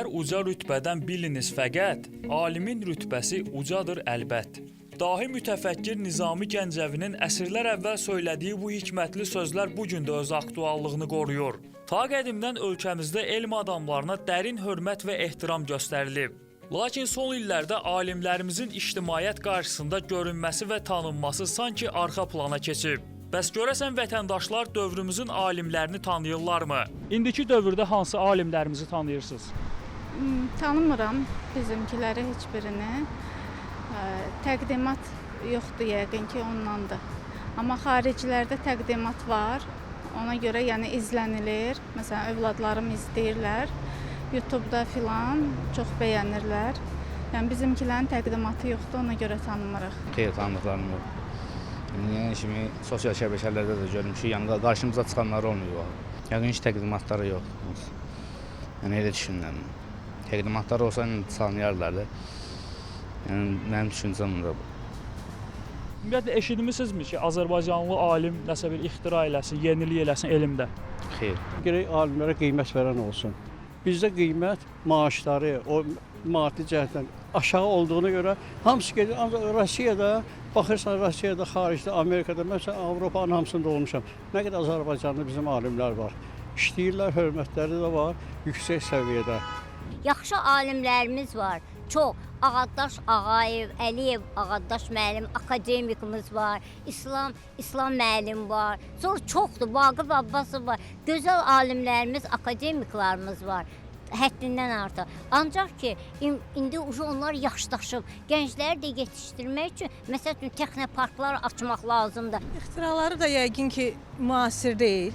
Hər uca rütbədən biliniz fəqət, alimin rütbəsi ucadır əlbət. Dahi mütəfəkkir Nizami Gəncəvinin əsrlər əvvəl söylədiyi bu hikmətli sözlər bu gün də öz aktuallığını qoruyur. Ta qədimdən ölkəmizdə elm adamlarına dərin hörmət və ehtiram göstərilib. Lakin son illərdə alimlərimizin ictimaiyyət qarşısında görünməsi və tanınması sanki arxa plana keçib. Bəs görəsən vətəndaşlar dövrümüzün alimlərini tanıyırlarmı? İndiki dövrdə hansı alimlərimizi tanıyırsınız? Tanımıram bizimkiləri heç birini. Təqdimat yoxdur yəqin ki, ondandır. Amma xaricilərdə təqdimat var. Ona görə yəni izlənilir. Məsələn, övladlarım izləyirlər. YouTube-da filan çox bəyənirlər. Yəni bizimkilərin təqdimatı yoxdur, ona görə tanımırıq. Xeyr, tanıdıqlarım yox. Yəni kimi sosial şəbəkələrdə də görmüşük, yəni qarşımıza çıxanlar olmuyor. Yəqin heç təqdimatları yox. Yəni elə düşünürəm. Təqdimatları olsa tanıyarlar da. Yəni mənim düşüncəm də bu. Ümumiyyətlə eşitmisinizmi ki, Azərbaycanlı alim nəsə bir ixtira eləsin, yenilik eləsin elmdə? Xeyr. Gərək alimlərə qiymət verən olsun. Bizdə qiymət maaşları, o maddi cəhətdən aşağı olduğuna görə hamısı gedir. Ancaq Rusiyada, baxırsan Rusiyada, xaricdə, Amerikada, məsələn Avropanın hamısında olmuşam. Nə qədər Azərbaycanlı bizim alimlər var. İşləyirlər, hörmətləri də var, yüksək səviyyədə. Yaxşı alimlərimiz var, çox. Ağadaş Ağayev, Əliyev, Ağadaş müəllim, akademikimiz var, İslam müəllim var. Sonra çoxdur, Vaqif Abbasov var. Gözəl alimlərimiz, akademiklarımız var. Həddindən artıq. Ancaq ki, indi onlar yaşdaşıb. Gəncləri də yetişdirmək üçün, məsəl üçün, texnoparklar açmaq lazımdır. İxtiraları da yəqin ki, müasir deyil.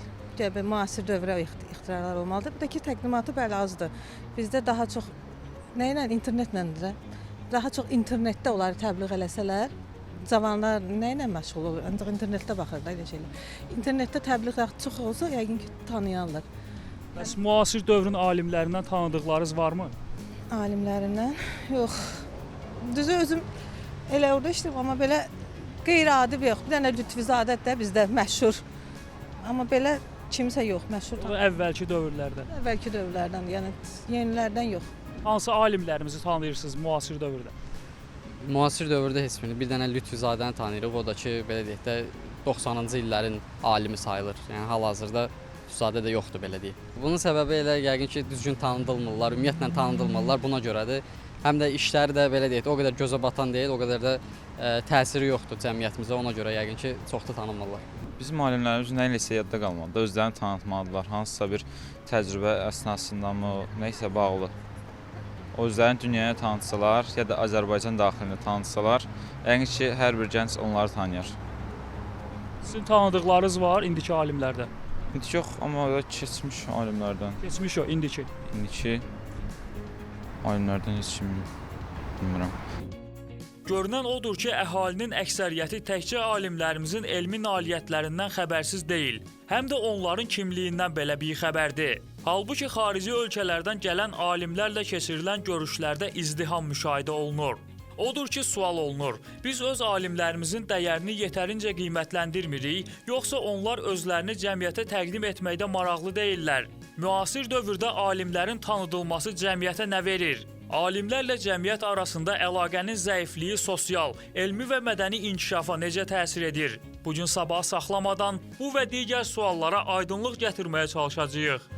Müasir dövrə ixtiralar olmalıdır. Bir də ki, təqdimatı bəli azdır. Bizdə daha çox, nə ilə? İnternetlədir. Daha çox internetdə onları təbliğ eləsələr, cavanlar nə ilə məşğul olur? Ancaq internetdə baxır da elə şeylər. İnternetdə təbliğ çox olsa, yəqin ki, tanıyanlar. Bəs müasir dövrün alimlərindən tanıdıqlarınız varmı? Alimlərindən? Yox. Düzü özüm elə orada işləyirəm, amma belə qeyri-adi yox. Bir dənə Lütfüzadə də bizdə məşhur. Amma belə kimsə yox, məşhur. Əvvəlki dövrlərdə? Əvvəlki dövrlərdən, yəni yenilərdən yox. Hansı alimlərimizi tanıyırsınız müasir dövrdə? Müasir dövrdə heç birini. Bir dənə Lütfüzadəni tanıyırıq. O da ki, belə deyək də 90-cı illərin alimi sayılır. Yəni hal-hazırda Lütfüzadə də yoxdur, belə deyək. Bunun səbəbi elə yəqin ki, düzgün tanıdılmırlar, ümumiyyətlə tanıdılmırlar. Buna görədir. Həm də işləri də belə deyək, o qədər gözə batan deyil, o qədər də təsiri yoxdur cəmiyyətimizə. Ona görə yəqin ki, çox da tanınmırlar. Bizim alimlərimiz nə isə yadda qalmadı. Özlərini tanıtmadılar. Hansısa bir təcrübə əsnasında mı, nə isə bağlı. Özlərini dünyaya tanıtsalar, ya da Azərbaycan daxilində tanıtsalar, yəqin ki, hər bir gənc onları tanıyır. Sizin tanıdıqlarınız var indiki alimlərdə? İndiki yox, amma keçmiş alimlərdən. Keçmiş o, indiki? İndiki alimlərdən heç kim bilmirəm. Görünən odur ki, əhalinin əksəriyyəti təkcə alimlərimizin elmi nailiyyətlərindən xəbərsiz deyil, həm də onların kimliyindən belə bixəbərdir. Halbuki xarici ölkələrdən gələn alimlərlə keçirilən görüşlərdə izdiham müşahidə olunur. Odur ki, sual olunur, biz öz alimlərimizin dəyərini yetərincə qiymətləndirmirik, yoxsa onlar özlərini cəmiyyətə təqdim etməkdə maraqlı deyirlər? Müasir dövrdə alimlərin tanıdılması cəmiyyətə nə verir? Alimlərlə cəmiyyət arasında əlaqənin zəifliyi sosial, elmi və mədəni inkişafa necə təsir edir? Bugün sabah saxlamadan bu və digər suallara aydınlıq gətirməyə çalışacağıq.